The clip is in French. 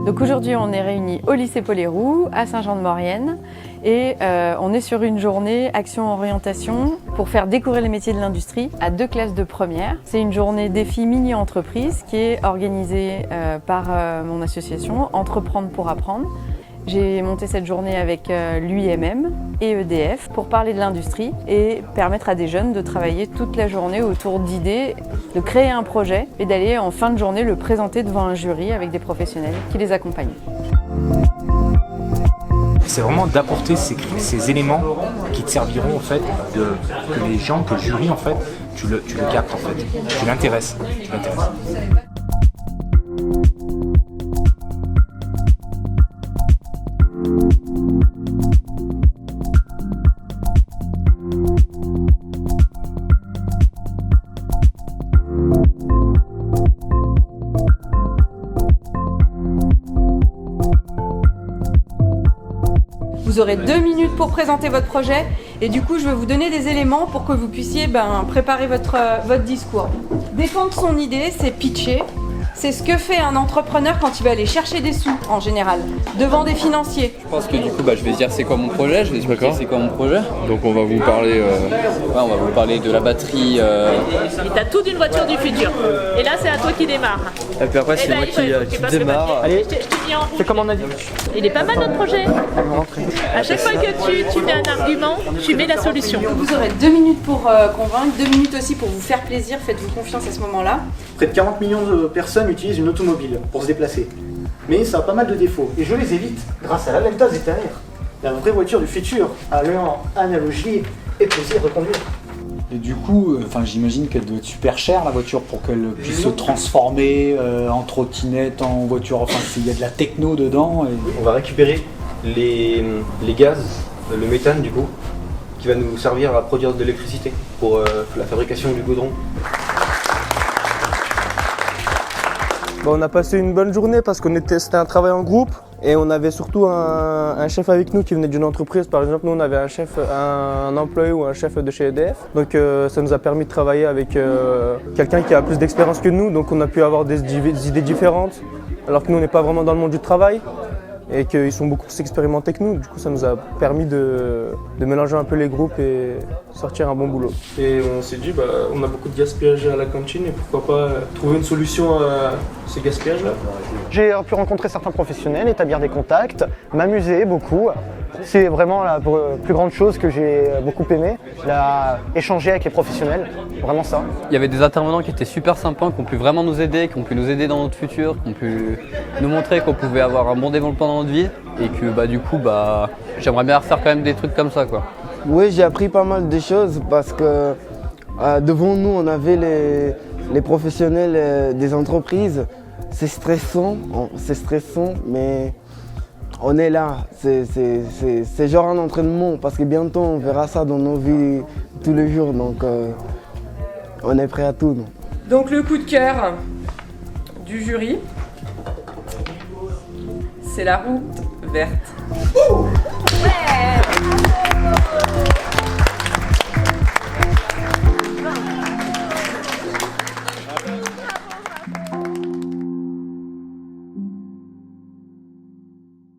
Donc aujourd'hui, on est réunis au lycée Paul-Héroux, à Saint-Jean-de-Maurienne, et on est sur une journée action-orientation pour faire découvrir les métiers de l'industrie à 2 classes de première. C'est une journée défi mini-entreprise qui est organisée par mon association Entreprendre pour apprendre. J'ai monté cette journée avec l'UIMM et EDF pour parler de l'industrie et permettre à des jeunes de travailler toute la journée autour d'idées, de créer un projet et d'aller en fin de journée le présenter devant un jury avec des professionnels qui les accompagnent. C'est vraiment d'apporter ces éléments qui te serviront en fait, que les gens, que le jury en fait, tu le captes en fait, tu l'intéresses. Vous aurez 2 minutes pour présenter votre projet et du coup je vais vous donner des éléments pour que vous puissiez préparer votre discours. Défendre son idée, c'est pitcher. C'est ce que fait un entrepreneur quand il va aller chercher des sous en général, devant des financiers. Je pense que du coup je vais dire c'est quoi mon projet, je vais expliquer c'est quoi mon projet. Donc on va vous parler de la batterie. Et t'as tout d'une voiture du futur. Et là c'est à toi qui démarre. Et puis après c'est moi qui démarre. Allez, c'est comme on a dit. Il est pas mal notre projet. À chaque fois que tu mets un argument, tu mets la solution. Vous aurez 2 minutes pour convaincre, 2 minutes aussi pour vous faire plaisir, faites-vous confiance à ce moment-là. Près de 40 millions de personnes utilisent une automobile pour se déplacer. Mais ça a pas mal de défauts. Et je les évite grâce à la Lenta ZR. La vraie voiture du futur, alliant analogie et plaisir de conduire. Et du coup, j'imagine qu'elle doit être super chère la voiture pour qu'elle puisse se transformer en trottinette, en voiture. Enfin, il y a de la techno dedans. Et... On va récupérer les gaz, le méthane du coup, qui va nous servir à produire de l'électricité pour la fabrication du goudron. On a passé une bonne journée parce que c'était un travail en groupe et on avait surtout un chef avec nous qui venait d'une entreprise. Par exemple, nous on avait un employé ou un chef de chez EDF. Donc ça nous a permis de travailler avec quelqu'un qui a plus d'expérience que nous. Donc on a pu avoir des idées différentes alors que nous on n'est pas vraiment dans le monde du travail et qu'ils sont beaucoup plus expérimentés que nous. Du coup ça nous a permis de mélanger un peu les groupes et sortir un bon boulot. Et on s'est dit, on a beaucoup de gaspillage à la cantine et pourquoi pas trouver une solution à ce gaspillage-là. J'ai pu rencontrer certains professionnels, établir des contacts, m'amuser beaucoup. C'est vraiment la plus grande chose que j'ai beaucoup aimé, échanger avec les professionnels, vraiment ça. Il y avait des intervenants qui étaient super sympas, qui ont pu vraiment nous aider, qui ont pu nous aider dans notre futur, qui ont pu nous montrer qu'on pouvait avoir un bon développement dans notre vie et que du coup j'aimerais bien refaire quand même des trucs comme ça quoi. Oui, j'ai appris pas mal de choses parce que devant nous on avait les professionnels des entreprises. C'est stressant, mais on est là. C'est genre un entraînement parce que bientôt on verra ça dans nos vies tous les jours. Donc on est prêt à tout. Donc le coup de cœur du jury, c'est la route verte. Ouais.